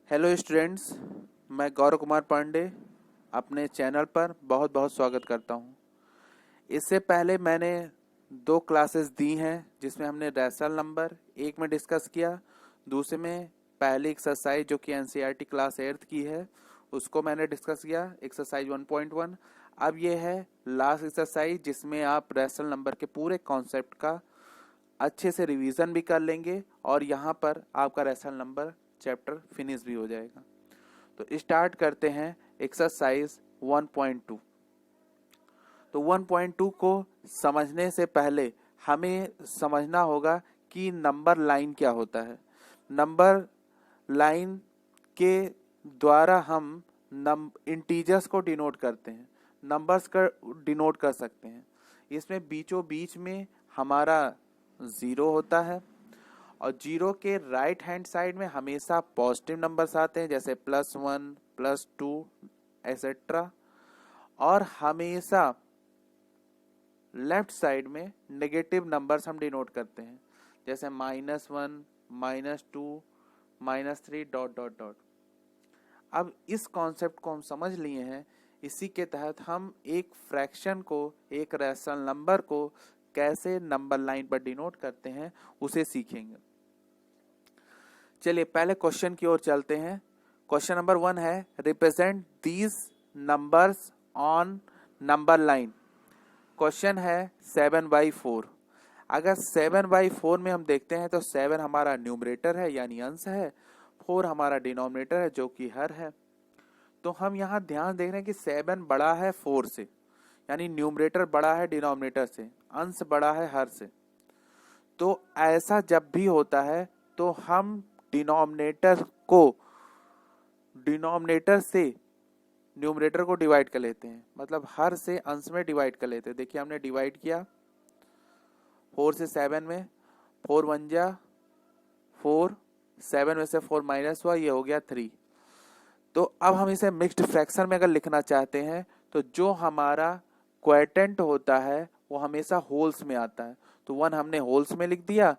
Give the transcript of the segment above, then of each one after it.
Hello students, मैं गौरव कुमार पांडे अपने channel पर बहुत बहुत स्वागत करता हूं। इससे पहले मैंने 2 क्लासेस दी हैं जिसमें हमने रैशनल नंबर एक में डिस्कस किया, दूसरे में पहली एक्सरसाइज जो कि एनसीईआरटी क्लास 8th की है उसको मैंने डिस्कस किया, एक्सरसाइज 1.1। अब ये है लास्ट एक्सरसाइज जिसमें आप रैशनल नंबर के पूरे कॉन्सेप्ट का अच्छे से रिवीजन भी कर लेंगे और यहाँ पर आपका रैशनल नंबर चैप्टर फिनिश भी हो जाएगा। तो स्टार्ट करते हैं एक्सरसाइज 1.2। तो 1.2 को समझने से पहले हमें समझना होगा कि नंबर लाइन क्या होता है। नंबर लाइन के द्वारा हम इंटीजर्स को डिनोट करते हैं, नंबर्स का डिनोट कर सकते हैं। इसमें बीचों बीच में हमारा 0 होता है और 0 के राइट हैंड साइड में हमेशा पॉजिटिव नंबर्स आते हैं जैसे +1, +2 एसेट्रा, और हमेशा लेफ्ट साइड में नेगेटिव नंबर्स हम डिनोट करते हैं जैसे -1, -2, -3 डॉट डॉट डॉट। अब इस कॉन्सेप्ट को हम समझ लिए हैं, इसी के तहत हम एक फ्रैक्शन को, एक रैशनल नंबर को कैसे नंबर लाइन पर डिनोट करते हैं उसे सीखेंगे। चलिए पहले क्वेश्चन की ओर चलते हैं। क्वेश्चन नंबर 1 है, represent these numbers on number line. Question है 7/4। अगर 7/4 में हम देखते हैं तो 7 हमारा न्यूमरेटर है यानी अंश है, 4 हमारा डिनोमिनेटर है जो कि हर है। तो हम यहाँ ध्यान देख रहे हैं कि 7 बड़ा है 4 से, यानी न्यूमरेटर बड़ा है डिनोमिनेटर से, अंश बड़ा है हर से। तो ऐसा जब भी होता है तो हम डिनोमिनेटर से न्यूमरेटर को डिवाइड कर लेते हैं, मतलब हर से अंश में डिवाइड कर लेते हैं। देखिए हमने डिवाइड किया 4 से 7 में, 4 1 जा 4, 7 में से 4 माइनस हुआ, ये हो गया 3। तो अब हम इसे मिक्स्ड फ्रैक्शन में अगर लिखना चाहते हैं तो जो हमारा क्वोटिएंट होता है वो हमेशा होल्स में आता है, तो 1 हमने होल्स में लिख दिया,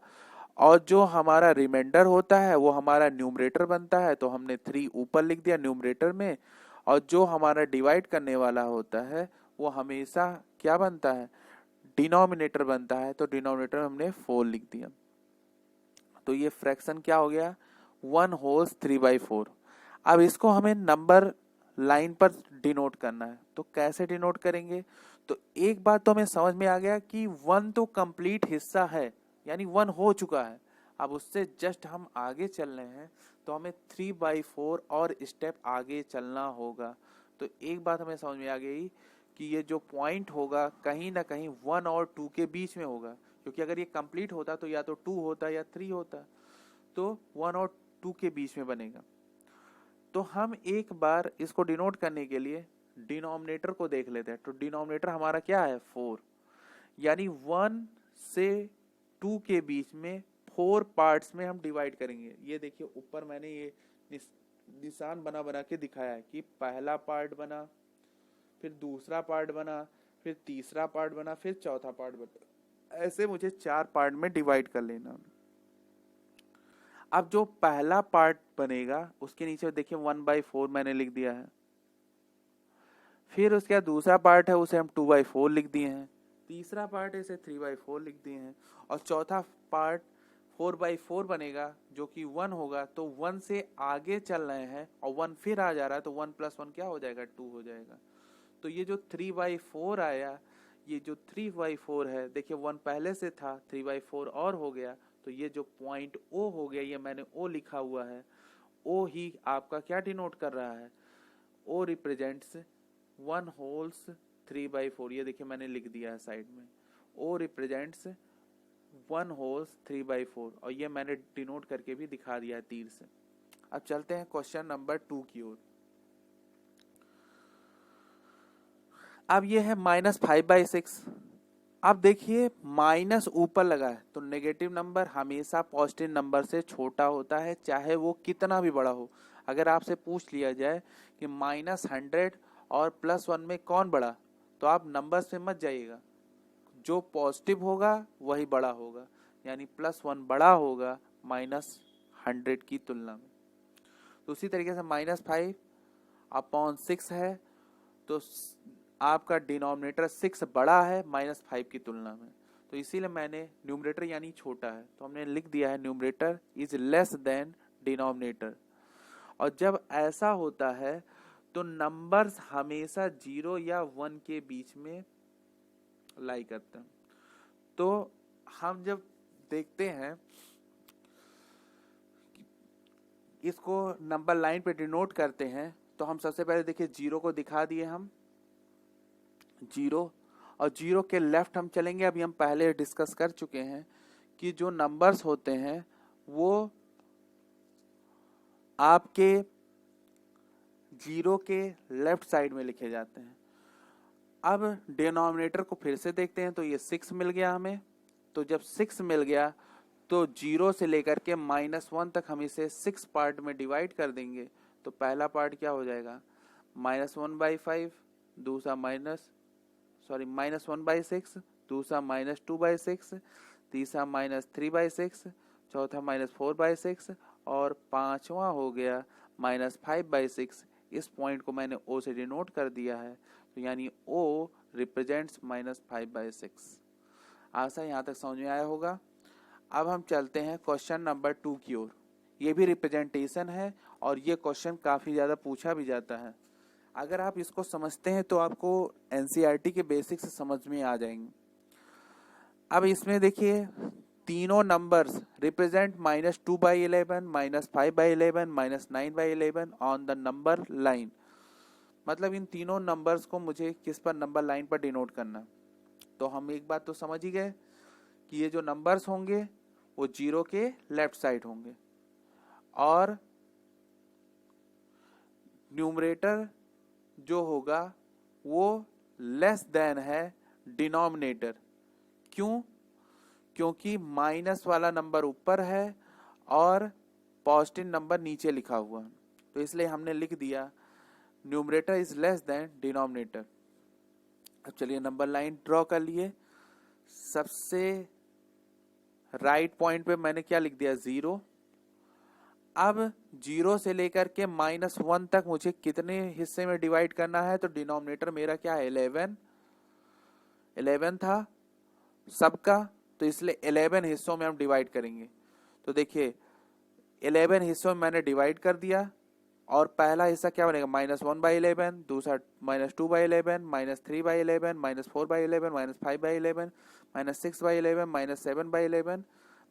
और जो हमारा रिमाइंडर होता है वो हमारा न्यूमरेटर बनता है, तो हमने 3 ऊपर लिख दिया न्यूमरेटर में, और जो हमारा डिवाइड करने वाला होता है वो हमेशा क्या बनता है, डिनोमिनेटर बनता है, तो डिनोमिनेटर में हमने 4 लिख दिया। तो ये फ्रैक्शन क्या हो गया, 1 होल्स 3/4। अब इसको हमें नंबर लाइन पर डिनोट करना है, तो कैसे डिनोट करेंगे। तो एक बात तो हमें समझ में आ गया कि 1 तो कंप्लीट हिस्सा है, यानी 1 हो चुका है। अब उससे जस्ट हम आगे चल रहे हैं तो हमें 3/4 और स्टेप आगे चलना होगा। तो एक बात हमें समझ में आ गई कि ये जो पॉइंट होगा कहीं ना कहीं 1 और 2 के बीच में होगा, क्योंकि अगर ये कंप्लीट होता तो या तो 2 होता या 3 होता, तो 1 और 2 के बीच में बनेगा। तो हम एक बार इसको डिनोट करने के लिए डिनोमिनेटर को देख लेते हैं। तो डिनोमिनेटर हमारा क्या है, 4, यानी 1 से 2 के बीच में 4 पार्ट्स में हम डिवाइड करेंगे। ये देखिए ऊपर मैंने ये निशान बना बना के दिखाया है कि पहला पार्ट बना, फिर दूसरा पार्ट बना, फिर तीसरा पार्ट बना, फिर चौथा पार्ट बना। ऐसे मुझे 4 पार्ट में डिवाइड कर लेना। अब जो पहला पार्ट बनेगा उसके नीचे देखिए 1/4 मैंने लिख दिया है, फिर उसके बाद दूसरा पार्ट है उसे हम 2/4 लिख दिए हैं, तीसरा पार्ट इसे 3/4 लिख दिए हैं, और चौथा पार्ट 4/4 बनेगा जो कि 1 होगा। तो 1 से आगे चल रहे हैं और 1 फिर आ जा रहा है, तो 1 + 1 क्या हो जाएगा, 2 हो जाएगा। तो ये जो 3/4 आया, ये जो 3/4 है, देखिए 1 पहले से था, 3/4 और हो गया, तो ये जो पॉइंट ओ हो गया, ये मैंने ओ लिखा हुआ है, ओ ही आपका क्या डिनोट कर रहा है, ओ रिप्रेजेंट्स 1 होल्स 3/4। ये देखिए मैंने लिख दिया है साइड में, ओ रिप्रेजेंट्स 1 होल्स 3/4, और ये मैंने डिनोट करके भी दिखा दिया है तीर से। अब चलते हैं क्वेश्चन नंबर 2 की ओर। अब ये है -5/6। अब देखिए माइनस ऊपर लगा है, तो नेगेटिव नंबर हमेशा पॉजिटिव नंबर से छोटा होता है, चाहे वो कितना भी बड़ा हो। अगर आपसे पूछ लिया जाए कि -100 और +1 में कौन बड़ा, तो आप नंबर्स में मत जाइएगा, जो पॉजिटिव होगा वही बड़ा होगा, यानी +1 बड़ा होगा -100 की तुलना में। तो उसी तरीके से -5/6 है, तो आपका डिनोमिनेटर 6 बड़ा है -5 की तुलना में, तो इसीलिए मैंने न्यूमरेटर यानी छोटा है तो हमने लिख दिया है numerator is less than denominator. और जब ऐसा होता है तो नंबर्स हमेशा 0 या 1 के बीच में लाई करते हैं। तो हम जब देखते हैं इसको नंबर लाइन पे डिनोट करते हैं तो हम सबसे पहले देखिए 0 को दिखा दिए हम 0, और 0 के लेफ्ट हम चलेंगे। अभी हम पहले डिस्कस कर चुके हैं कि जो नंबर्स होते हैं वो आपके 0 के लेफ्ट साइड में लिखे जाते हैं। अब डिनोमिनेटर को फिर से देखते हैं तो ये 6 मिल गया हमें, तो जब 6 मिल गया तो 0 से लेकर के -1 तक हम इसे 6 पार्ट में डिवाइड कर देंगे। तो पहला पार्ट क्या हो जाएगा -1/5, दूसरा -1/6, दूसरा -2/6, तीसरा -3/6, चौथा -4/6 और पांचवा हो गया -5/6। इस पॉइंट को मैंने O से डिनोट कर दिया है, तो यानी O रिप्रेजेंट्स -5/6। आशा यहाँ तक समझ में आया होगा। अब हम चलते हैं क्वेश्चन नंबर 2 की ओर। ये भी रिप्रेजेंटेशन है और ये क्वेश्चन काफी ज्यादा पूछा भी जाता है। अगर आप इसको समझते हैं तो आपको एनसीईआरटी के बेसिक्स समझ में आ जाएंगे। अब इसमें देखिए तीनों numbers represent -2/11, -5/11, -9/11 on the number line. मतलब इन तीनों नंबर्स को मुझे किस पर नंबर लाइन पर डिनोट करना। तो हम एक बात तो समझ ही गए कि ये जो नंबर्स होंगे वो 0 के लेफ्ट साइड होंगे और न्यूमरेटर जो होगा वो लेस देन है डिनोमिनेटर। क्यों? क्योंकि माइनस वाला नंबर ऊपर है और पॉजिटिव नंबर नीचे लिखा हुआ है, तो इसलिए हमने लिख दिया numerator is less than denominator. अब चलिए नंबर लाइन ड्रॉ कर लिए। सबसे राइट पॉइंट पे मैंने क्या लिख दिया 0। अब 0 से लेकर के -1 तक मुझे कितने हिस्से में डिवाइड करना है, तो डिनोमिनेटर मेरा क्या है 11 था सबका, तो इसलिए 11 हिस्सों में हम डिवाइड करेंगे। तो देखिए 11 हिस्सों में मैंने डिवाइड कर दिया और पहला हिस्सा क्या बनेगा -1/11, दूसरा -2/11, -3/11, -4/11, -5/11, -6/11, -7/11,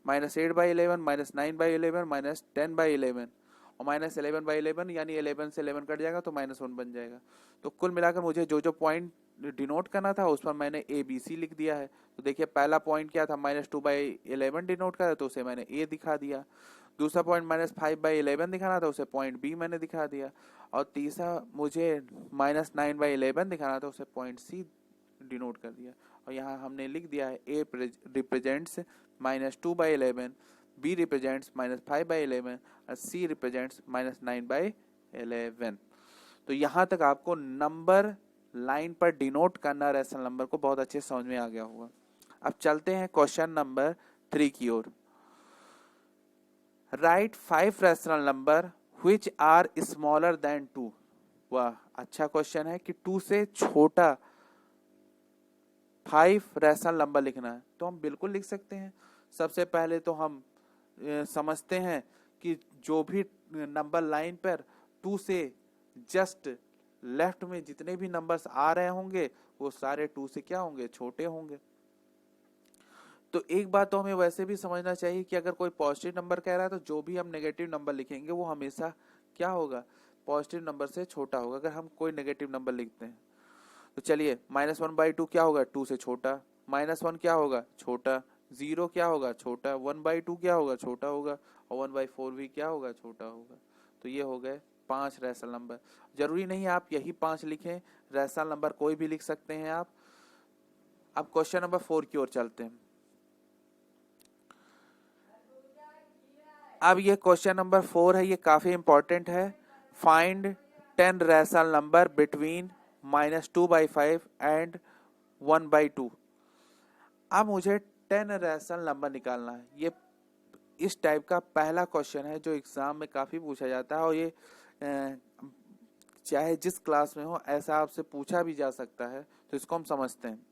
-8/11, -9/11, -10/11 और -11/11, यानी 11 से 11 कट जाएगा तो -1 बन जाएगा। तो कुल मिलाकर मुझे जो जो पॉइंट डिनोट करना था उस पर मैंने ABC लिख दिया है। तो देखिए पहला पॉइंट क्या था -2/11 डिनोट करा, तो उसे मैंने A दिखा दिया। दूसरा पॉइंट -5/11 दिखाना था, उसे पॉइंट B मैंने दिखा दिया। और तीसरा मुझे -9/11 दिखाना था, उसे पॉइंट C डिनोट कर दिया। और यहाँ हमने लिख दिया है A रिप्रेजेंट्स -2/11, B रिप्रेजेंट्स -5/11 और C रिप्रेजेंट्स -9/11। तो यहाँ तक आपको नंबर लाइन पर डिनोट करना रैशनल नंबर को बहुत अच्छे समझ में आ गया होगा। अब चलते हैं क्वेश्चन नंबर 3 की ओर। Write 5 rational number which are smaller than 2। वाह, अच्छा क्वेश्चन है कि 2 से छोटा 5 रैशनल नंबर लिखना है। तो हम बिल्कुल लिख सकते हैं। सबसे पहले तो हम समझते हैं कि जो भी नंबर लाइन पर 2 से जस्ट लेफ्ट में जितने भी नंबर्स आ रहे होंगे वो सारे 2 से क्या होंगे, छोटे होंगे। तो एक बात तो हमें वैसे भी समझना चाहिए कि अगर कोई पॉजिटिव नंबर कह रहा है तो जो भी हम नेगेटिव नंबर लिखेंगे वो हमेशा क्या होगा, पॉजिटिव नंबर से छोटा होगा। अगर हम कोई नेगेटिव नंबर लिखते हैं तो चलिए -1/2 क्या होगा, 2 से छोटा। -1 क्या होगा, छोटा। 0 क्या होगा, छोटा। 1/2 क्या होगा, छोटा होगा। और 1/4 भी क्या होगा, छोटा होगा। तो ये हो गए 5 रैशनल नंबर। जरूरी नहीं आप यही 5 लिखें, रैशनल नंबर कोई भी लिख सकते हैं आप। अब क्वेश्चन नंबर 4 की ओर चलते हैं। अब ये क्वेश्चन नंबर 4 है, ये काफी इंपॉर्टेंट है। Find 10 rational number between -2/5 and 1/2। अब मुझे 10 रैशनल नंबर निकालना है। ये इस टाइप का पहला क्वेश्चन है जो एग्जाम में काफी पूछा जाता है, और ये चाहे जिस क्लास में हो ऐसा आपसे पूछा भी जा सकता है, तो इसको हम समझते हैं।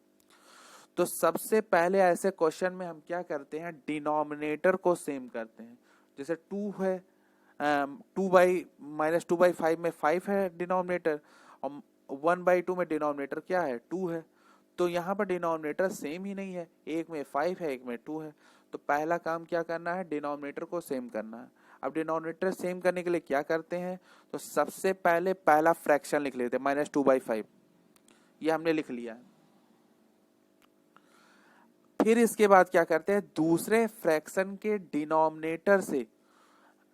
तो सबसे पहले ऐसे क्वेश्चन में हम क्या करते हैं, डिनोमिनेटर को सेम करते हैं। जैसे 2 है, 2/-2/5 में 5 है डिनोमिनेटर, और 1/2 में डिनोमिनेटर क्या है, 2 है। तो यहाँ पर डिनोमिनेटर सेम ही नहीं है, एक में 5 है एक में 2 है। तो पहला काम क्या करना है, डिनोमिनेटर को सेम करना है। अब डिनोमिनेटर सेम करने के लिए क्या करते हैं, तो सबसे पहले पहला फ्रैक्शन लिख लेते हैं, -2/5, ये हमने लिख लिया है। फिर इसके बाद क्या करते हैं, दूसरे फ्रैक्शन के डिनोमिनेटर से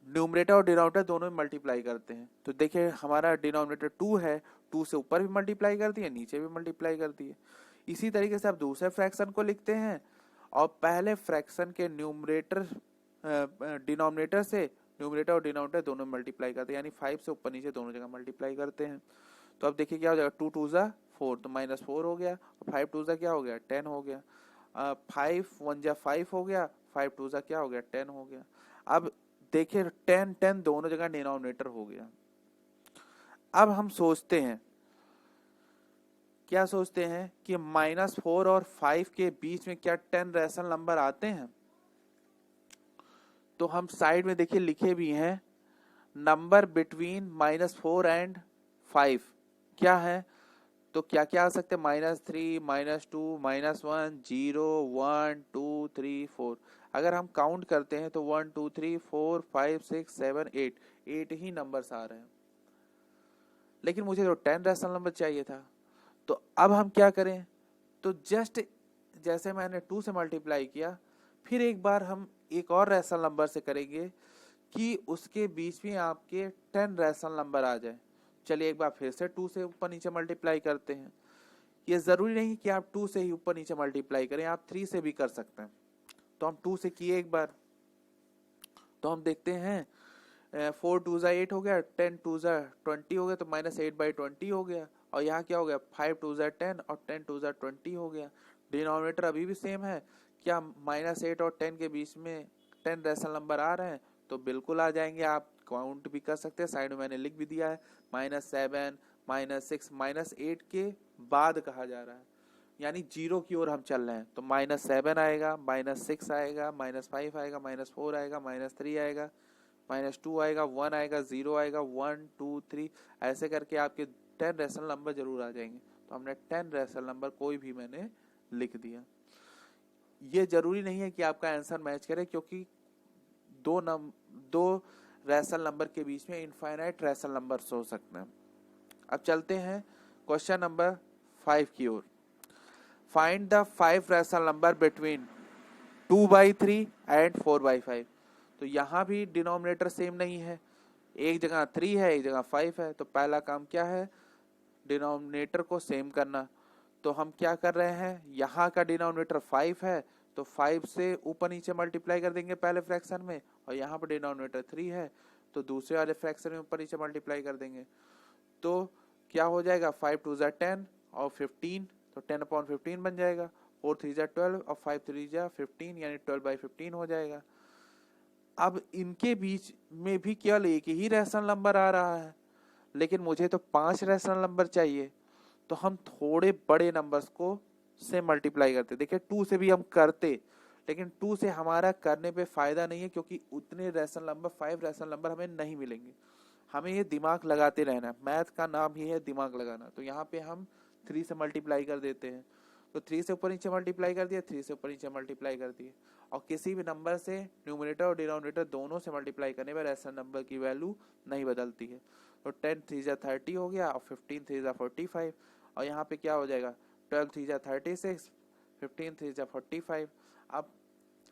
न्यूमरेटर और डिनोमिनेटर दोनों में मल्टीप्लाई करते हैं। तो देखिए हमारा डिनोमिनेटर 2 है, 2 से ऊपर भी मल्टीप्लाई कर दिए, नीचे भी मल्टीप्लाई कर दिए। इसी तरीके से आप दूसरे फ्रैक्शन को लिखते हैं और पहले फ्रैक्शन के न्यूमरेटर डिनोमिनेटर से न्यूमरेटर और डिनोमिनेटर दोनों में मल्टीप्लाई करते हैं, यानी 5 से ऊपर नीचे दोनों जगह मल्टीप्लाई करते हैं। तो अब देखिए क्या हो जाएगा, 2 2 जा 4, तो -4 हो गया, 5 2 जा क्या हो गया, 10 हो गया। 5 1 जा 5 हो गया, 5 2 जा क्या हो गया, 10 हो गया। अब देखिए 10 10 दोनों जगह डिनोमिनेटर हो गया। अब हम सोचते हैं, क्या सोचते हैं कि -4 और 5 के बीच में क्या 10 रैशनल नंबर आते हैं। तो हम साइड में देखिए लिखे भी हैं, नंबर बिटवीन -4 एंड 5 क्या है, तो क्या क्या आ सकते हैं, -3 -2 -1 0 1 2 3 4। अगर हम काउंट करते हैं तो 1 2 3 4 5 6 7 8 ही नंबर्स आ रहे हैं, लेकिन मुझे तो 10 रैशनल नंबर चाहिए था। तो अब हम क्या करें, तो जस्ट जैसे मैंने 2 से मल्टीप्लाई किया, फिर एक बार हम एक और रैशनल नंबर से करेंगे कि उसके बीच में आपके 10 रैशनल नंबर आ जाए। चलिए एक बार फिर से 2 से ऊपर नीचे मल्टीप्लाई करते हैं। ये जरूरी नहीं कि आप 2 से ही ऊपर नीचे मल्टीप्लाई करें, आप 3 से भी कर सकते हैं। तो हम 2 से किए एक बार, तो हम देखते हैं 4 2 जा 8 हो गया, 10 2 जा 20 हो गया, तो -8/20 हो गया। और यहाँ क्या हो गया, 5 2 जा 10 और 10 2 जा 20 हो गया। डिनोमिनेटर अभी भी सेम है, क्या -8 और 10 के बीच में 10 रैशनल नंबर आ रहे हैं, तो बिल्कुल आ जाएंगे। आप काउंट भी कर सकते हैं, साइड में मैंने लिख भी दिया है, -7 -6 -8 के बाद कहा जा रहा है, यानी 0 की ओर हम चल रहे हैं। तो -7 आएगा, -6 आएगा, -5 आएगा, -4 आएगा, -3 आएगा, -2 आएगा, 1 आएगा, 0 आएगा, 1 2 3 ऐसे करके आपके 10 रैशनल नंबर जरूर आ जाएंगे। तो हमने 10 रैशनल नंबर कोई भी मैंने लिख दिया। ये जरूरी नहीं है कि आपका आंसर मैच करे, क्योंकि दो रैशनल नंबर के बीच में इनफाइनाइट रैशनल नंबर हो सकते हैं। अब चलते हैं क्वेश्चन नंबर 5 की ओर। Find the 5 rational number between 2/3 and 4/5। तो यहाँ भी डिनोमिनेटर सेम नहीं है, एक जगह 3 है एक जगह 5 है। तो पहला काम क्या है, डिनोमिनेटर को सेम करना। तो हम क्या कर रहे हैं, यहाँ का डिनोमिनेटर 5 है, तो 5 से ऊपर नीचे मल्टीप्लाई कर देंगे पहले फ्रैक्शन में, और यहाँ पर डिनोमिनेटर 3 है, तो दूसरे वाले फ्रैक्शन में ऊपर नीचे मल्टीप्लाई कर देंगे। तो क्या हो जाएगा, 5 2 जा 10 और 15, तो 10/15 बन जाएगा। 4 3 जा 12 और 5 3 जा 15, यानी 12/15 हो जाएगा। अब इनके बीच में भी केवल एक ही रैशनल नंबर आ रहा है, लेकिन मुझे तो 5 रैशनल नंबर चाहिए। तो हम थोड़े बड़े नंबर्स को से मल्टीप्लाई करते। देखिए 2 से भी हम करते, लेकिन 2 से हमारा करने पे फायदा नहीं है, क्योंकि उतने रैशनल नंबर 5 रैशनल नंबर हमें नहीं मिलेंगे। हमें ये दिमाग लगाते रहना है, मैथ का नाम ही है दिमाग लगाना। तो यहाँ पे हम 3 से मल्टीप्लाई कर देते हैं। तो 3 से ऊपर नीचे मल्टीप्लाई कर दिया, 3 से ऊपर नीचे मल्टीप्लाई कर दिए। और किसी भी नंबर से न्यूमरेटर और डिनोमिनेटर दोनों से मल्टीप्लाई करने पर रैशनल नंबर की वैल्यू नहीं बदलती है। तो 10 3 जा 30 हो गया, और 15 3 जा 45, और यहाँ पे क्या हो जाएगा, 12 3 जा 36, 15 3 जा 45। अब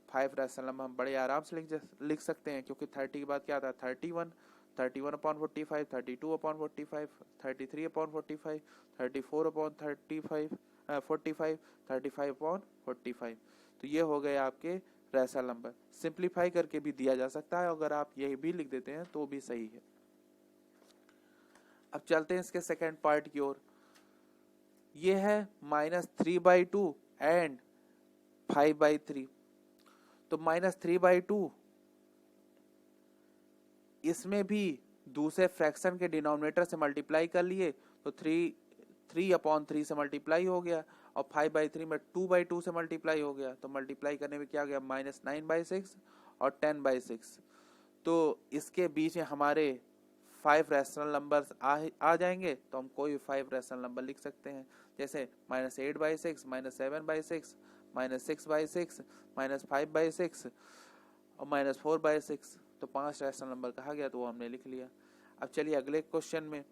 5 रैशनल नंबर हम बड़े आराम से लिख सकते हैं, क्योंकि 30 के बाद क्या आता है, 31, 31/45, 32/45, 33/45, 34/35, 45, 35/45। तो ये हो गए आपके रैशनल नंबर। सिंप्लीफाई करके भी दिया जा सकता है, अगर आप यही भी लिख देते हैं तो भी सही है। अब चलते हैं इसके सेकेंड पार्ट की ओर। ये है -3/2 एंड 5/3। तो -3/2 इसमें भी दूसरे फ्रैक्शन के डिनोमिनेटर से मल्टीप्लाई कर लिए तो 3/3 से मल्टीप्लाई हो गया, और 5/3 में 2/2 से मल्टीप्लाई हो गया, तो मल्टीप्लाई करने में क्या हो गया -9/6 और 10/6। तो इसके बीच में हमारे 5 रैशनल नंबर्स आ जाएंगे, तो हम कोई भी 5 रैशनल नंबर लिख सकते हैं, जैसे -8/6, -7/6, -6/6, -5/6 और -4/6। तो 5 रैशनल नंबर कहा गया, तो वो हमने लिख लिया। अब चलिए अगले क्वेश्चन में,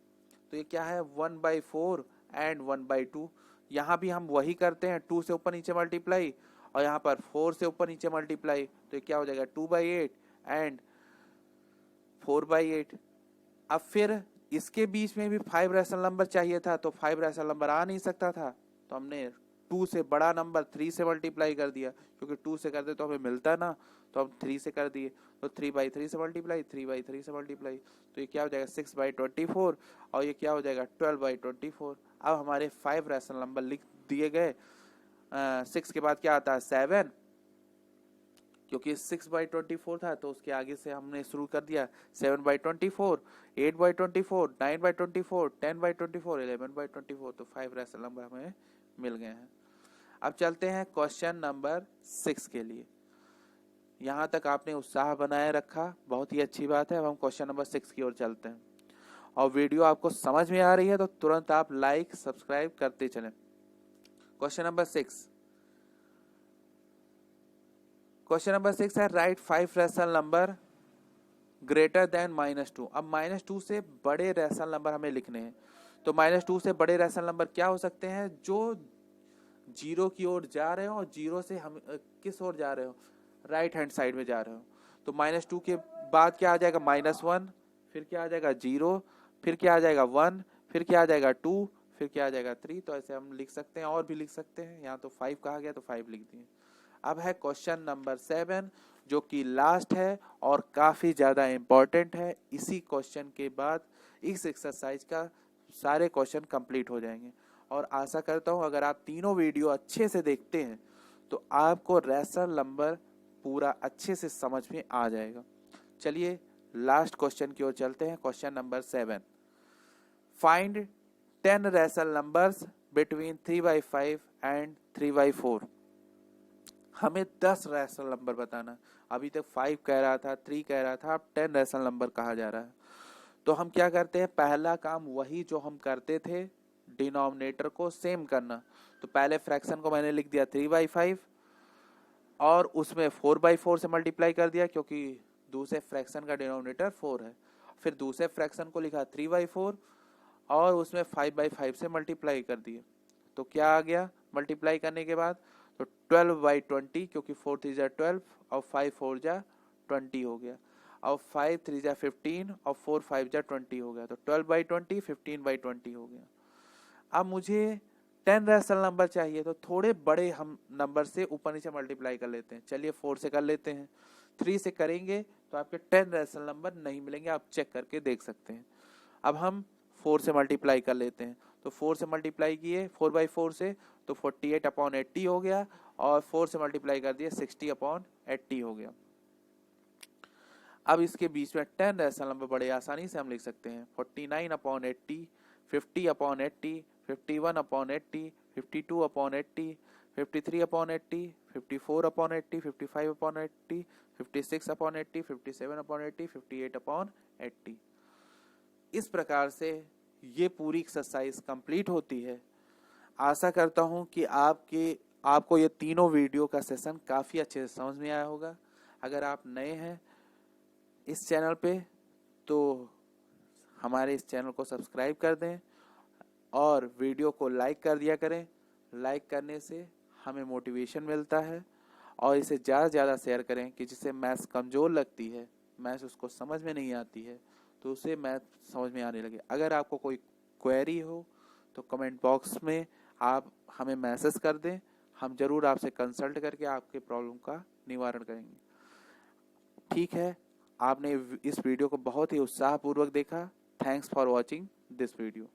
तो ये क्या है 1/4 एंड 1/2। यहाँ भी हम वही करते हैं, 2 से ऊपर नीचे मल्टीप्लाई, और यहाँ पर 4 से ऊपर नीचे मल्टीप्लाई, तो ये क्या हो जाएगा 2/8 एंड 4/8। अब फिर इसके बीच में भी 5 रैशनल नंबर चाहिए था, तो 5 रैशनल नंबर आ नहीं सकता था, तो हमने 2 से बड़ा नंबर 3 से मल्टीप्लाई कर दिया, क्योंकि 2 से करते तो हमें मिलता ना, तो हम 3 से कर दिए, तो 3/3 से मल्टीप्लाई, 3/3 से मल्टीप्लाई, तो ये क्या हो जाएगा 6/24, और ये क्या हो जाएगा 12/24। अब हमारे 5 रैशनल नंबर लिख दिए गए। 6 के बाद क्या आता है 7, क्योंकि 6/24 था, तो उसके आगे से हमने शुरू कर दिया 7/24, 8/24, 9/24, 10/24, 11/24, तो 5 रैशनल नंबर हमें मिल गए हैं। अब चलते हैं क्वेश्चन नंबर 6 के लिए। यहाँ तक आपने उत्साह बनाए रखा, बहुत ही अच्छी बात है। अब हम क्वेश्चन नंबर 6 की ओर चलते हैं, और वीडियो आपको समझ में आ रही है तो तुरंत आप लाइक सब्सक्राइब करते चलें। क्वेश्चन नंबर 6 है right 5 rational number greater than -2। अब -2 से बड़े रैशनल नंबर हमें लिखने हैं, तो -2 से बड़े रैशनल नंबर क्या हो सकते हैं, जो 0 की ओर जा रहे हो, और 0 से हम किस ओर जा रहे हो, राइट हैंड साइड में जा रहे हो। तो -2 के बाद क्या आ जाएगा -1, फिर क्या आ जाएगा 0, फिर क्या आ जाएगा 1, फिर क्या आ जाएगा 2, फिर क्या आ जाएगा 3। तो ऐसे हम लिख सकते हैं, और भी लिख सकते हैं। यहाँ तो 5 कहा गया तो 5 लिख दिए। अब है क्वेश्चन नंबर 7, जो कि लास्ट है और काफी ज्यादा इंपॉर्टेंट है। इसी क्वेश्चन के बाद इस एक्सरसाइज का सारे क्वेश्चन कंप्लीट हो जाएंगे, और आशा करता हूं अगर आप तीनों वीडियो अच्छे से देखते हैं तो आपको रैशनल नंबर पूरा अच्छे से समझ में आ जाएगा। चलिए लास्ट क्वेश्चन की ओर चलते हैं। Question number 7, find 10 rational numbers between 3/5 and 3/4। हमें 10 रैशनल नंबर बताना। अभी तक 5 कह रहा था, 3 कह रहा था, अब 10 रैशनल नंबर कहा जा रहा है। तो हम क्या करते हैं, पहला काम वही जो हम करते थे, डिनोमिनेटर को सेम करना। तो पहले फ्रैक्शन को मैंने लिख दिया 3/5, और उसमें 4/4 से मल्टीप्लाई कर दिया, क्योंकि दूसरे फ्रैक्शन का डिनोमिनेटर 4 है। फिर दूसरे फ्रैक्शन को लिखा 3/4, और उसमें 5/5 से मल्टीप्लाई कर दिए। तो क्या आ गया मल्टीप्लाई करने के बाद, तो 12/20, क्योंकि 4 3 जा 12 और 5 4 जा 20 हो गया, और 5 3 जा 15 और 4 5 जा 20 हो गया। तो 12/20 15/20 हो गया। अब मुझे 10 रैशनल नंबर चाहिए, तो थोड़े बड़े हम नंबर से ऊपर नीचे मल्टीप्लाई कर लेते हैं। चलिए 4 से कर लेते हैं। 3 से करेंगे तो आपके 10 रैशनल नंबर नहीं मिलेंगे, आप चेक करके देख सकते हैं। अब हम 4 से मल्टीप्लाई कर लेते हैं, तो 4 से मल्टीप्लाई किए 4/4 से, तो 48/80 हो गया, और 4 से मल्टीप्लाई कर दिए 60/80 हो गया। अब इसके बीच में 10 रैशनल नंबर बड़े आसानी से हम लिख सकते हैं। 49/80, 50/80, 51/80, 52/80, 53/80, 54/80, 55/80, 56/80, 57/80, 58/80। इस प्रकार से ये पूरी एक्सरसाइज कंप्लीट होती है। आशा करता हूँ कि आपको ये तीनों वीडियो का सेशन काफ़ी अच्छे से समझ में आया होगा। अगर आप नए हैं इस चैनल पे तो हमारे इस चैनल को सब्सक्राइब कर दें, और वीडियो को लाइक कर दिया करें। लाइक करने से हमें मोटिवेशन मिलता है, और इसे ज़्यादा से ज़्यादा शेयर करें कि जिसे मैथ्स कमज़ोर लगती है, मैथ्स उसको समझ में नहीं आती है, तो उसे मैथ्स समझ में आने लगे। अगर आपको कोई क्वेरी हो तो कमेंट बॉक्स में आप हमें मैसेज कर दें, हम ज़रूर आपसे कंसल्ट करके आपके प्रॉब्लम का निवारण करेंगे। ठीक है, आपने इस वीडियो को बहुत ही उत्साहपूर्वक देखा। Thanks for watching this video.